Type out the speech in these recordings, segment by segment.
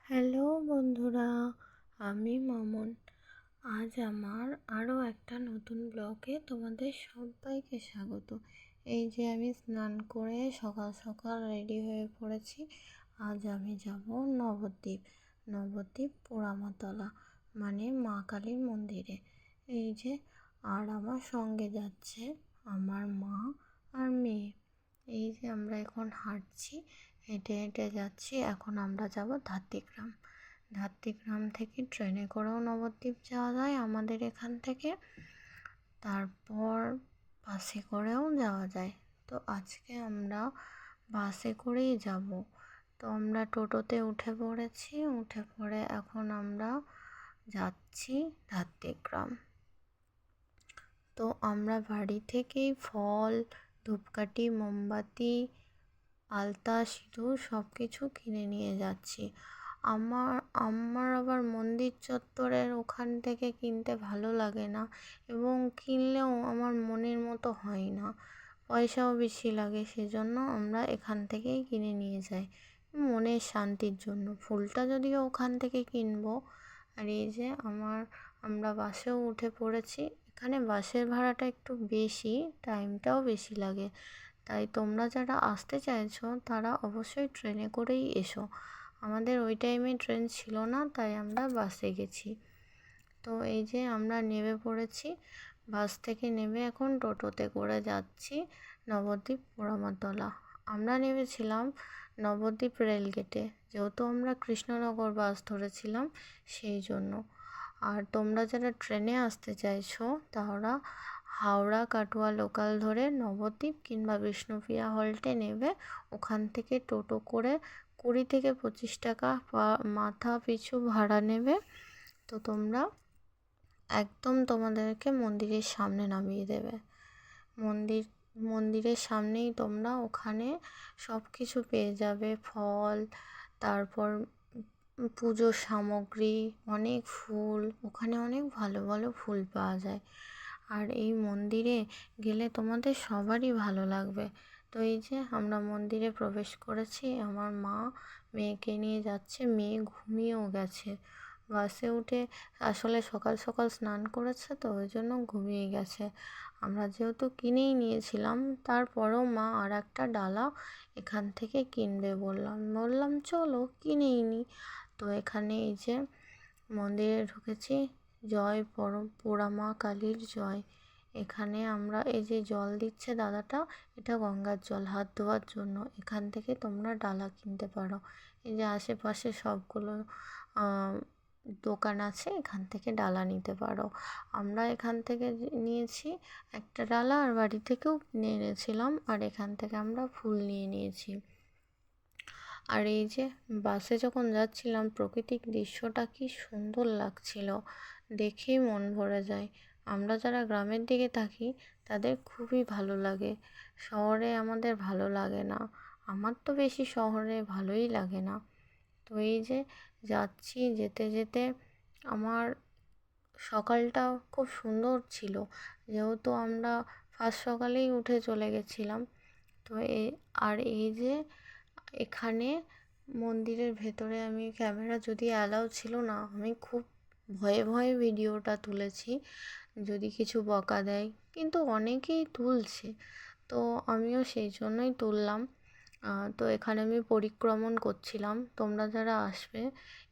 Hello বন্ধুরা, আমি মামুন। আজ আমার আরও একটা নতুন ব্লগে তোমাদের সবাইকে স্বাগত। এই যে আমি স্নান করে সকাল সকাল রেডি হয়ে পড়েছি। আজ আমি যাব নবদ্বীপ পোড়ামাতলা, মানে মা কালীর মন্দিরে। এই যে, আর আমার সঙ্গে যাচ্ছে আমার মা আর মেয়ে। এই যে আমরা এখন হাঁটছি, হেঁটে হেঁটে যাচ্ছি। এখন আমরা যাব ধাত্রীগ্রাম থেকে ট্রেনে করেও নবদ্বীপ যাওয়া যায় আমাদের এখান থেকে, তারপর বাসে করেও যাওয়া যায়। তো আজকে আমরা বাসে করেই যাব। তো আমরা টোটোতে উঠে পড়েছি, উঠে পড়ে এখন আমরা যাচ্ছি ধাত্রীগ্রাম। তো আমরা বাড়ি থেকেই ফল, ধূপকাঠি, মোমবাতি, আলতা, সিঁদুর সব কিছু কিনে নিয়ে যাচ্ছি। আমার আবার মন্দির চত্বরের ওখান থেকে কিনতে ভালো লাগে না, এবং কিনলেও আমার মনের মতো হয় না, পয়সাও বেশি লাগে। সেজন্য আমরা এখান থেকেই কিনে নিয়ে যাই, মনের শান্তির জন্য। ফুলটা যদিও ওখান থেকে কিনবো। আর এই যে আমরা বাসেও উঠে পড়েছি। এখানে বাসের ভাড়াটা একটু বেশি, টাইমটাও বেশি লাগে। তাই তোমরা যারা আসতে চাইছো তারা অবশ্যই ট্রেনে করেই এসো। আমাদের ওই টাইমে ট্রেন ছিল না, তাই আমরা বাসে গেছি। তো এই যে আমরা নেমে পড়েছি, বাস থেকে নেমে এখন টোটোতে করে যাচ্ছি নবদ্বীপ পোড়ামাতলা। আমরা নেমেছিলাম নবদ্বীপ রেলগেটে, যেহেতু আমরা কৃষ্ণনগর বাস ধরেছিলাম সেই জন্য। আর তোমরা যারা ট্রেনে আসতে চাইছো তারা হাওড়া কাটোয়া লোকাল ধরে নবদ্বীপ কিংবা বিষ্ণুপ্রিয়া হল্টে নেবে। ওখান থেকে টোটো করে 20 থেকে 25 টাকা মাথা পিছু ভাড়া নেবে। তো তোমরা একদম তোমাদেরকে মন্দিরের সামনে নামিয়ে দেবে। মন্দিরের সামনেই তোমরা ওখানে সব কিছু পেয়ে যাবে, ফল, তারপর পুজোর সামগ্রী, অনেক ফুল। ওখানে অনেক ভালো ভালো ফুল পাওয়া যায়। আর এই মন্দিরে গেলে তোমাদের সবারই ভালো লাগবে। তো এই যে আমরা মন্দিরে প্রবেশ করেছি, আমার মা মেয়েকে নিয়ে যাচ্ছে। মেয়ে ঘুমিয়েও গেছে বাসে উঠে, আসলে সকাল সকাল স্নান করেছে তো ওই জন্য ঘুমিয়ে গেছে। আমরা যেহেতু কিনেই নিয়েছিলাম, তারপরেও মা আর একটা ডালা এখান থেকে কিনবে বললাম চলো কিনেই নি। তো এখানে এই যে মন্দিরে ঢুকেছি। জয় পোড়া মা কালীর জয়। এখানে আমরা এই যে জল দিচ্ছে দাদাটা, এটা গঙ্গার জল হাত ধোয়ার জন্য। এখান থেকে তোমরা ডালা কিনতে পারো। এই যে আশেপাশে সবগুলো দোকান আছে, এখান থেকে ডালা নিতে পারো। আমরা এখান থেকে নিয়েছি একটা ডালা, আর বাড়ি থেকেও কিনে এনেছিলাম। আর এখান থেকে আমরা ফুল নিয়ে নিয়েছি। আর এই যে বাসে যখন যাচ্ছিলাম, প্রাকৃতিক দৃশ্যটা কি সুন্দর লাগছিল, দেখেই মন ভরে যায়। আমরা যারা গ্রামের দিকে থাকি তাদের খুবই ভালো লাগে, শহরে আমাদের ভালো লাগে না। আমার তো বেশি শহরে ভালোই লাগে না। তো এই যে যাচ্ছি, যেতে যেতে আমার সকালটা খুব সুন্দর ছিল, যেহেতু আমরা ফার্স্ট সকালেই উঠে চলে গেছিলাম। তো এই যে এখানে মন্দিরের ভেতরে আমি ক্যামেরা, যদি অ্যালাউ ছিল না, আমি খুব ভয়ে ভয়ে ভিডিওটা তুলেছি, যদি কিছু বকা দেয়। কিন্তু অনেকেই তুলছে, তো আমিও সেই জন্যই তুললাম। তো এখানে আমি পরিক্রমণ করছিলাম। তোমরা যারা আসবে,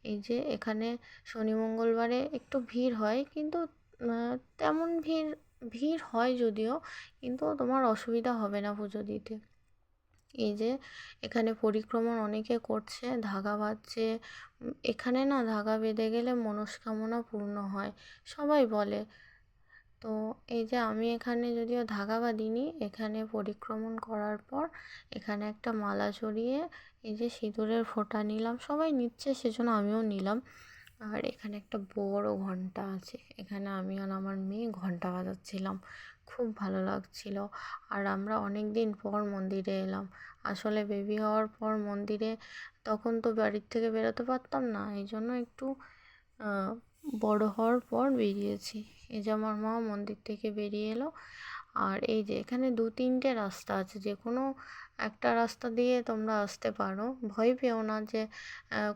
এই যে এখানে শনি মঙ্গলবারে একটু ভিড় হয়, কিন্তু তেমন ভিড় হয় যদিও, কিন্তু তোমার অসুবিধা হবে না পুজো দিতে। এই যে এখানে পরিক্রমণ অনেকে করছে, ধাগা বাঁধছে। এখানে না ধাগা বেঁধে গেলে মনস্কামনা পূর্ণ হয়, সবাই বলে। তো এই যে আমি এখানে যদিও ধাগা বাঁধিনি, এখানে পরিক্রমণ করার পর এখানে একটা মালা জড়িয়ে এই যে সিঁদুরের ফোঁটা নিলাম। সবাই নিচ্ছে সেজন্য আমিও নিলাম। আর এখানে একটা বড় ঘন্টা আছে, এখানে আমি আর আমার মেয়ে ঘন্টা বাজাচ্ছিলাম, খুব ভালো লাগছিল। আর আমরা অনেক দিন পর মন্দিরে এলাম। আসলে বেবি হওয়ার পর মন্দিরে, তখন তো বাড়ির থেকে বেরোতে পারতাম না, এই জন্য একটু বড় হওয়ার পর বেরিয়েছি। এই যে আমার মা মন্দির থেকে বেরিয়ে এলো। আর এই যে এখানে 2-3টে রাস্তা আছে, যে কোনো একটা রাস্তা দিয়ে তোমরা আসতে পারো, ভয় পেও না যে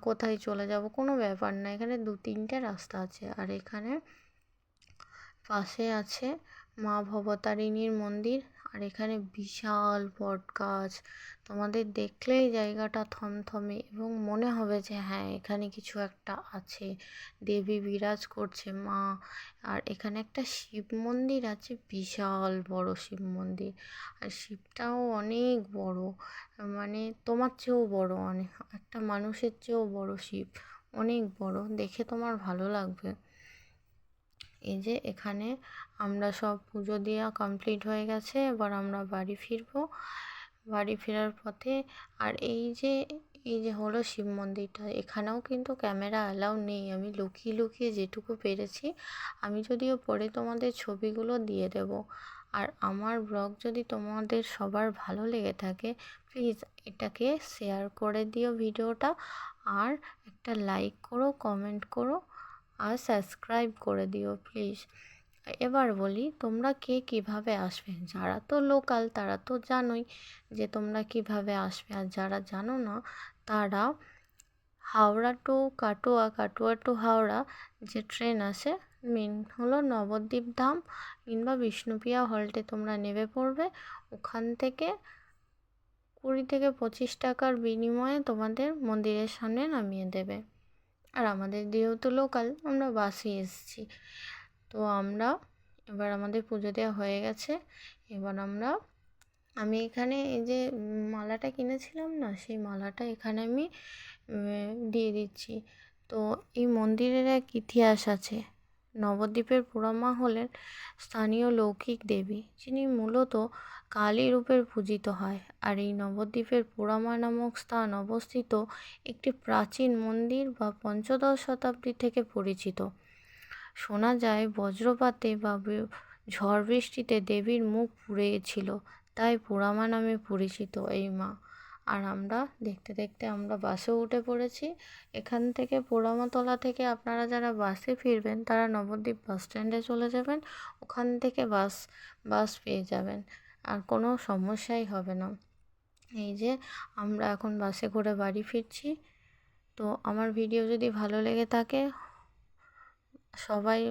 কোথায় চলে যাব, কোনো ব্যাপার না। এখানে 2-3টে রাস্তা আছে। আর এখানে পাশে আছে মা ভবতারিণীর মন্দির। আর এখানে বিশাল বট গাছ, তোমাদের দেখলেই জায়গাটা থমথমে এবং মনে হবে যে হ্যাঁ এখানে কিছু একটা আছে, দেবী বিরাজ করছে মা। আর এখানে একটা শিব মন্দির আছে, বিশাল বড় শিব মন্দির। আর শিবটাও অনেক বড়, মানে তোমার চেয়েও বড়, অনেক, একটা মানুষের চেয়েও বড় শিব, অনেক বড়, দেখে তোমার ভালো লাগবে। এই যে এখানে আমরা সব পুজো দেওয়া কমপ্লিট হয়ে গেছে, এবার আমরা বাড়ি ফিরবো। বাড়ি ফেরার পথে, আর এই যে হলো শিব মন্দিরটা, এখানেও কিন্তু ক্যামেরা অ্যালাউ নেই। আমি লুকিয়ে লুকিয়ে যেটুকু পেরেছি, আমি যদিও পরে তোমাদের ছবিগুলো দিয়ে দেব। আর আমার ব্লগ যদি তোমাদের সবার ভালো লেগে থাকে, প্লিজ এটাকে শেয়ার করে দিও ভিডিওটা, আর একটা লাইক করো, কমেন্ট করো, আর সাবস্ক্রাইব করে দিও প্লিজ। এবার বলি, তোমরা কে কীভাবে আসবে। যারা তো লোকাল তারা তো জানোই যে তোমরা কিভাবে আসবে, আর যারা জানো না তারা হাওড়া টু কাটোয়া, কাটোয়া টু হাওড়া যে ট্রেন আছে, মেন হলো নবদ্বীপ ধাম কিংবা বিষ্ণুপ্রিয়া হল্টে তোমরা নেমে পড়বে। ওখান থেকে 20 থেকে 25 টাকার বিনিময়ে তোমাদের মন্দিরের সামনে নামিয়ে দেবে। আর আমাদের যেহেতু লোকাল, আমরা বাসে এসেছি। তো এবার আমাদের পুজো দেওয়া হয়ে গেছে। এবার আমি এখানে এই যে মালাটা কিনেছিলাম না, সেই মালাটা এখানে আমি দিয়ে দিচ্ছি। তো এই মন্দিরের এক ইতিহাস আছে। নবদ্বীপের পোড়ামা হলেন স্থানীয় লৌকিক দেবী, যিনি মূলত কালী রূপের পূজিত হয়। আর এই নবদ্বীপের পোড়ামা নামক স্থান অবস্থিত একটি প্রাচীন মন্দির বা 15শ শতাব্দী থেকে পরিচিত। শোনা যায় বজ্রপাতে বা ঝড় বৃষ্টিতে দেবীর মুখ পুড়ে গেছিল, তাই পোড়ামা নামে পরিচিত এই মা। আর আমরা দেখতে দেখতে আমরা বাসেও উঠে পড়েছি। এখান থেকে পোড়ামাতলা থেকে আপনারা যারা বাসে ফিরবেন তারা নবদ্বীপ বাস স্ট্যান্ডে চলে যাবেন, ওখান থেকে বাস পেয়ে যাবেন, আর কোনো সমস্যাই হবে না। এই যে আমরা এখন বাসে করে বাড়ি ফিরছি। তো আমার ভিডিও যদি ভালো লেগে থাকে, সবাই